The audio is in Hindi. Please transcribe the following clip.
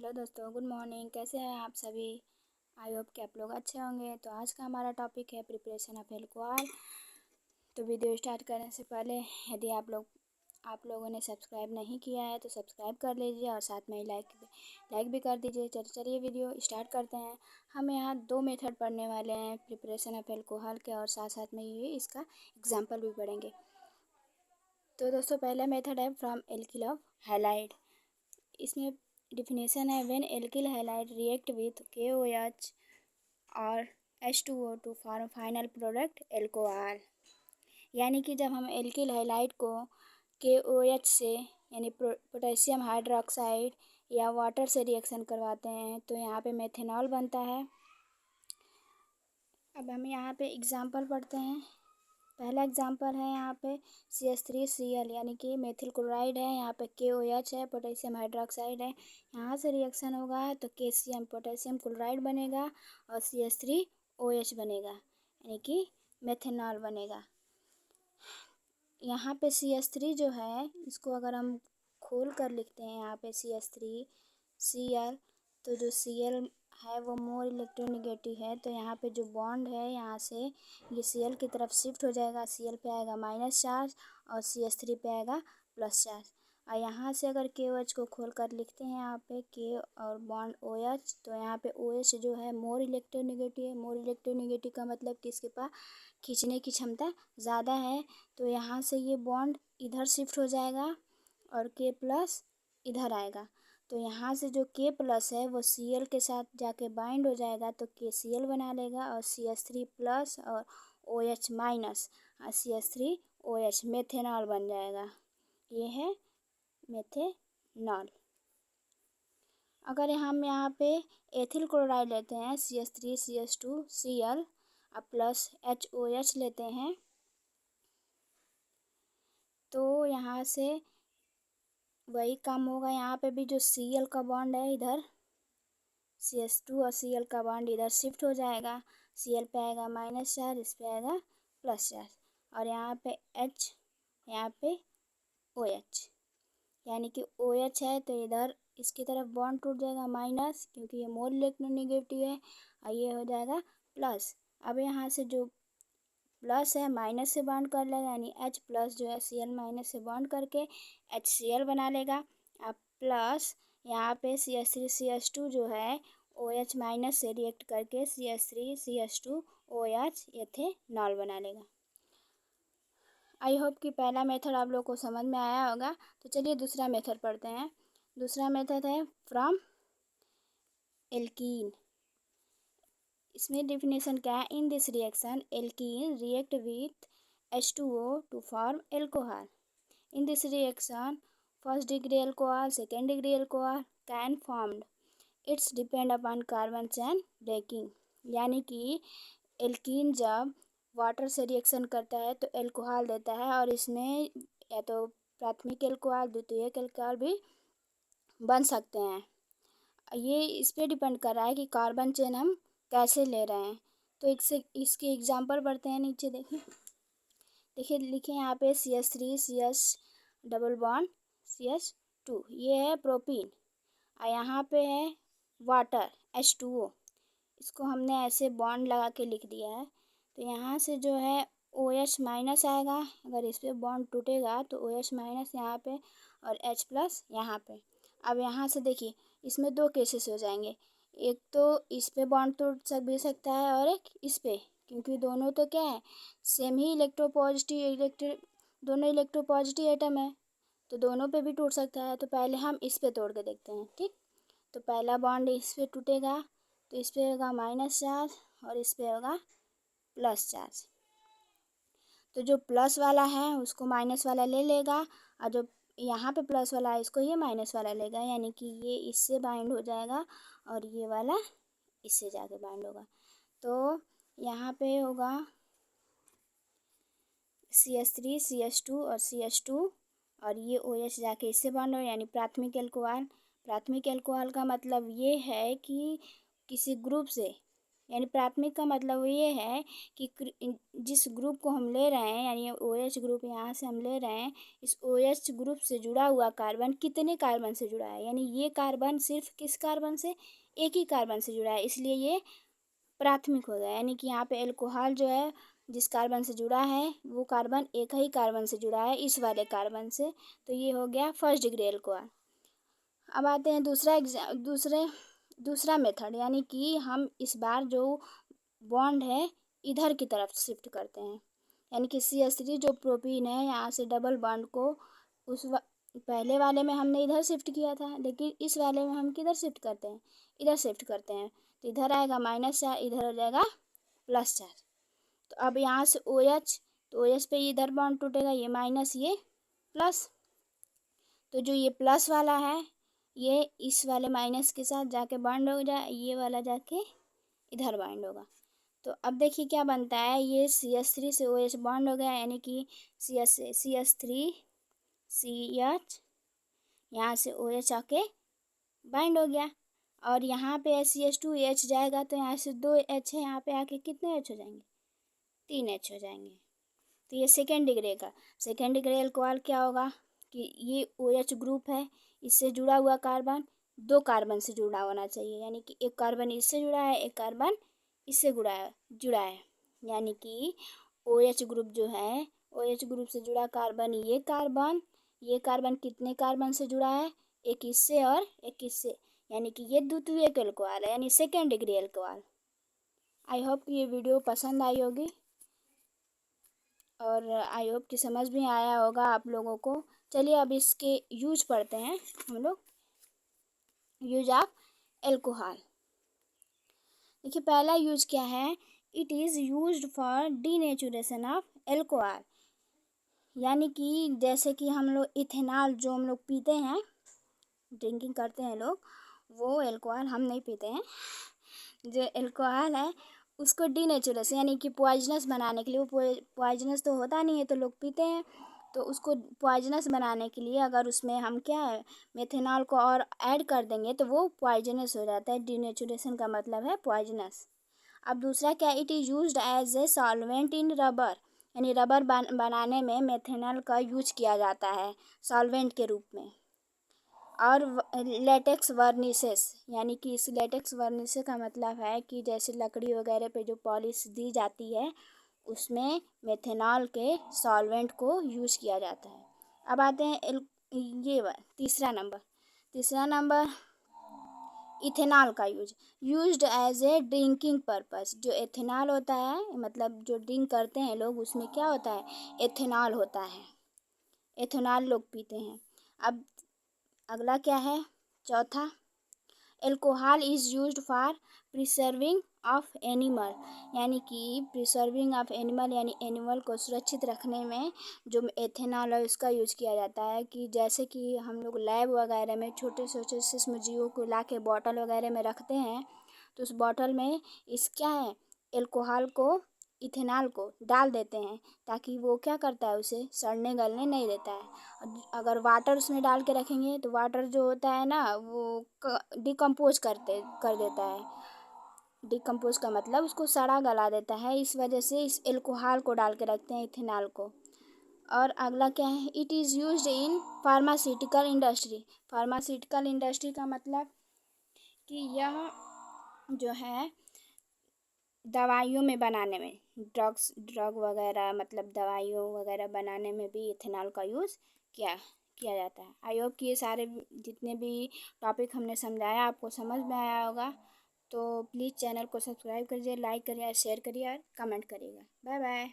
हेलो दोस्तों, गुड मॉर्निंग। कैसे हैं आप सभी? आई होप कि आप लोग अच्छे होंगे। तो आज का हमारा टॉपिक है प्रिपरेशन ऑफ एल्कोहल। तो वीडियो स्टार्ट करने से पहले यदि आप लोगों ने सब्सक्राइब नहीं किया है तो सब्सक्राइब कर लीजिए और साथ में लाइक भी कर दीजिए। चलिए वीडियो स्टार्ट करते हैं। हम यहाँ 2 मेथड पढ़ने वाले हैं प्रिपरेशन ऑफ एल्कोहल के, और साथ साथ में ये इसका एग्जाम्पल भी पढ़ेंगे। तो दोस्तों, पहला मेथड है फ्रॉम एल्किल ऑफ हैलाइड। इसमें डिफिनेशन है when alkyl halide react with KOH और H2O to form final product alcohol. यानी कि जब हम एल्किल हैलाइड को KOH से यानी पोटेशियम हाइड्रोक्साइड या वाटर से रिएक्शन करवाते हैं तो यहाँ पे मेथेनॉल बनता है। अब हम यहाँ पे एग्जांपल पढ़ते हैं। पहला एग्जांपल है यहाँ पे CH3Cl यानी कि मेथिल क्लोराइड है, यहाँ पे KOH है, पोटेशियम हाइड्रोक्साइड है। यहाँ से रिएक्शन होगा तो KCl पोटेशियम क्लोराइड बनेगा और CH3OH बनेगा यानी कि मेथेनॉल बनेगा। यहाँ पे CH3 जो है इसको अगर हम खोल कर लिखते हैं यहाँ पे CH3Cl, तो जो Cl है वो मोर इलेक्ट्रोनेगेटिव है, तो यहाँ पे जो बॉन्ड है यहाँ से ये Cl की तरफ शिफ्ट हो जाएगा। Cl पे आएगा माइनस चार्ज और CH3 पे आएगा प्लस चार्ज। और यहाँ से अगर KOH को खोल कर लिखते हैं यहाँ पे K और बॉन्ड OH, तो यहाँ पे OH जो है मोर इलेक्ट्रोनेगेटिव है। मोर इलेक्ट्रोनेगेटिव का मतलब कि इसके पास खींचने की क्षमता ज़्यादा है, तो यहाँ से ये बॉन्ड इधर शिफ्ट हो जाएगा और K प्लस इधर आएगा। तो यहाँ से जो K प्लस है वो Cl के साथ जाके बाइंड हो जाएगा तो KCl बना लेगा और CH3 प्लस और OH माइनस और CH3OH मेथेनॉल बन जाएगा। ये है मेथेनॉल। अगर हम यहाँ पे एथिल क्लोराइड लेते हैं CH3CH2Cl और प्लस HOH लेते हैं तो यहाँ से वही काम होगा। यहाँ पे भी जो Cl का बॉन्ड है इधर CH2 और Cl का बॉन्ड इधर शिफ्ट हो जाएगा। Cl पे आएगा माइनस चार्ज, इस पे आएगा प्लस चार्ज और यहाँ पे H, यहाँ पे OH यानी कि OH है तो इधर इसकी तरफ बॉन्ड टूट जाएगा माइनस, क्योंकि ये मोर इलेक्ट्रोनेगेटिव है, और ये हो जाएगा प्लस। अब यहाँ से जो प्लस है माइनस से बॉन्ड कर लेगा यानी H प्लस जो है Cl माइनस से बॉन्ड करके HCl बना लेगा। अब प्लस यहाँ पे CH3CH2 जो है OH माइनस से रिएक्ट करके CH3CH2OH एथेनॉल बना लेगा। आई होप कि पहला मेथड आप लोग को समझ में आया होगा। तो चलिए दूसरा मेथड पढ़ते हैं। दूसरा मेथड है फ्रॉम एल्कीन। इसमें डिफिनेशन क्या है? In this reaction alkene react with H2O to form alcohol. In this reaction first degree alcohol, second degree alcohol can formed. It's depend upon carbon chain breaking. यानी कि एल्कीन जब वाटर से रिएक्शन करता है तो एल्कोहल देता है, और इसमें या तो प्राथमिक एल्कोहल द्वितीयक एल्कोहल भी बन सकते हैं। ये इस पे डिपेंड कर रहा है कि कार्बन चेन हम कैसे ले रहे हैं। तो इसके एग्जांपल पढ़ते हैं। नीचे देखिए लिखे यहाँ पे CH3 CH double bond CH2, ये है प्रोपीन, और यहाँ पे है वाटर H2O। इसको हमने ऐसे बॉन्ड लगा के लिख दिया है। तो यहाँ से जो है OH माइनस आएगा, अगर इस पे बॉन्ड टूटेगा तो OH माइनस यहाँ पे और H प्लस यहाँ पे। अब यहाँ से देखिए इसमें 2 केसेस हो जाएंगे, एक तो इस पे बॉन्ड टूट भी सकता है और एक इस पे, क्योंकि दोनों तो क्या है सेम ही दोनों इलेक्ट्रोपॉजिटिव एटम है, तो दोनों पे भी टूट सकता है। तो पहले हम इस पे तोड़ के देखते हैं। ठीक, तो पहला बॉन्ड इस पे टूटेगा तो इस पे होगा माइनस चार्ज और इस पे होगा प्लस चार्ज। तो जो प्लस वाला है उसको माइनस वाला ले लेगा, और जो यहाँ पे प्लस वाला है इसको ये माइनस वाला लेगा, यानी कि ये इससे बाइंड हो जाएगा और ये वाला इससे जाके बाइंड होगा। तो यहाँ पे होगा CH3 CH2 और CH2, और ये OH जाके इससे बाइंड हो यानी प्राथमिक एल्कोहल। प्राथमिक एल्कोहल का मतलब ये है कि किसी ग्रुप से यानी प्राथमिक का मतलब ये है कि जिस ग्रुप को हम ले रहे हैं, यानी OH ग्रुप यहाँ से हम ले रहे हैं, इस OH ग्रुप से जुड़ा हुआ कार्बन कितने कार्बन से जुड़ा है, यानी ये कार्बन सिर्फ किस कार्बन से, एक ही कार्बन से जुड़ा है, इसलिए ये प्राथमिक हो गया। यानी कि यहाँ पे एल्कोहल जो है जिस कार्बन से जुड़ा है वो कार्बन एक ही कार्बन से जुड़ा है, इस वाले कार्बन से, तो ये हो गया फर्स्ट डिग्री एल्कोहल। अब आते हैं दूसरा मेथड, यानी कि हम इस बार जो बॉन्ड है इधर की तरफ शिफ्ट करते हैं, यानी कि CH3 जो प्रोपीन है यहाँ से डबल बॉन्ड को पहले वाले में हमने इधर शिफ्ट किया था, लेकिन इस वाले में हम किधर शिफ्ट करते हैं, इधर शिफ्ट करते हैं, तो इधर आएगा -4, इधर हो जाएगा +4। तो अब यहाँ से OH, तो OH पे इधर बॉन्ड टूटेगा, ये माइनस ये प्लस, तो जो ये प्लस वाला है ये इस वाले माइनस के साथ जाके बॉन्ड हो जाए, ये वाला जाके इधर बॉन्ड होगा। तो अब देखिए क्या बनता है, ये CH3 से OH बॉन्ड हो गया, यानी कि CH3 CH, यहाँ से OH आके बाइंड हो गया, और यहाँ पे CH2H जाएगा, तो यहाँ से 2 H है, यहाँ पे आके कितने H हो जाएंगे, 3 H हो जाएंगे। तो ये सेकेंड डिग्री एल्कोहल क्या होगा कि ये OH ग्रुप है, इससे जुड़ा हुआ कार्बन 2 कार्बन से जुड़ा होना चाहिए, यानी कि एक कार्बन इससे जुड़ा है, एक कार्बन इससे जुड़ा है, यानी कि OH ग्रुप जो है, OH ग्रुप से जुड़ा कार्बन ये कार्बन कितने कार्बन से जुड़ा है, एक इससे और एक इससे, यानी कि ये द्वितीयक एल्कोहल है, यानी second degree alcohol. I hope कि ये वीडियो पसंद आई होगी और आई होप कि समझ में आया होगा आप लोगों को। चलिए अब इसके यूज पढ़ते हैं हम लोग, यूज ऑफ एल्कोहल। देखिए पहला यूज क्या है, it is used for denaturation of alcohol, यानी कि जैसे कि हम लोग इथेनॉल जो हम लोग पीते हैं, ड्रिंकिंग करते हैं लोग, वो एल्कोहल हम नहीं पीते हैं, जो एल्कोहल है उसको डीनेचुरेशन यानी कि पॉइजनस बनाने के लिए, वो पॉइजनस तो होता नहीं है तो लोग पीते हैं, तो उसको पॉइजनस बनाने के लिए अगर उसमें हम क्या है मेथेनॉल को और ऐड कर देंगे तो वो पॉइजनस हो जाता है। डीनेचुरेशन का मतलब है पॉइजनस। अब दूसरा क्या, it is used as a solvent in rubber, यानी रबर बनाने में मेथेनॉल का यूज किया जाता है सॉल्वेंट के रूप में। और लेटेक्स वर्निसेस, यानी कि इस लेटेक्स वर्निसेस का मतलब है कि जैसे लकड़ी वगैरह पे जो पॉलिश दी जाती है उसमें मेथेनॉल के सॉल्वेंट को यूज किया जाता है। अब आते हैं तीसरा नंबर इथेनॉल का used as a drinking purpose. जो एथेनॉल होता है मतलब जो ड्रिंक करते हैं लोग उसमें क्या होता है, एथेनॉल होता है, एथेनॉल लोग पीते हैं। अब अगला क्या है, चौथा, alcohol is used for preserving of animal, यानी कि प्रिजर्विंग ऑफ एनिमल यानी एनिमल को सुरक्षित रखने में जो एथेनॉल है उसका यूज किया जाता है। कि जैसे कि हम लोग लैब वगैरह में छोटे छोटे सूक्ष्म जीवों को ला के बॉटल वगैरह में रखते हैं, तो उस बॉटल में इस क्या है एल्कोहल को, इथेनॉल को डाल देते हैं, ताकि वो क्या करता है उसे सड़ने गलने नहीं देता है। अगर वाटर उसमें डाल के रखेंगे तो वाटर जो होता है ना वो डिकम्पोज कर देता है। डिकम्पोज का मतलब उसको सड़ा गला देता है, इस वजह से इस एल्कोहल को डाल के रखते हैं, इथेनॉल को। और अगला क्या है, it is used in pharmaceutical industry. Pharmaceutical industry का मतलब कि यह जो है दवाइयों में बनाने में, ड्रग वगैरह मतलब दवाइयों वगैरह बनाने में भी इथेनॉल का यूज़ किया जाता है। आई होप कि ये सारे जितने भी टॉपिक हमने समझाया आपको समझ में आया होगा। तो प्लीज़ चैनल को सब्सक्राइब करिए, लाइक करिए, शेयर करिए और कमेंट करिएगा। Bye bye.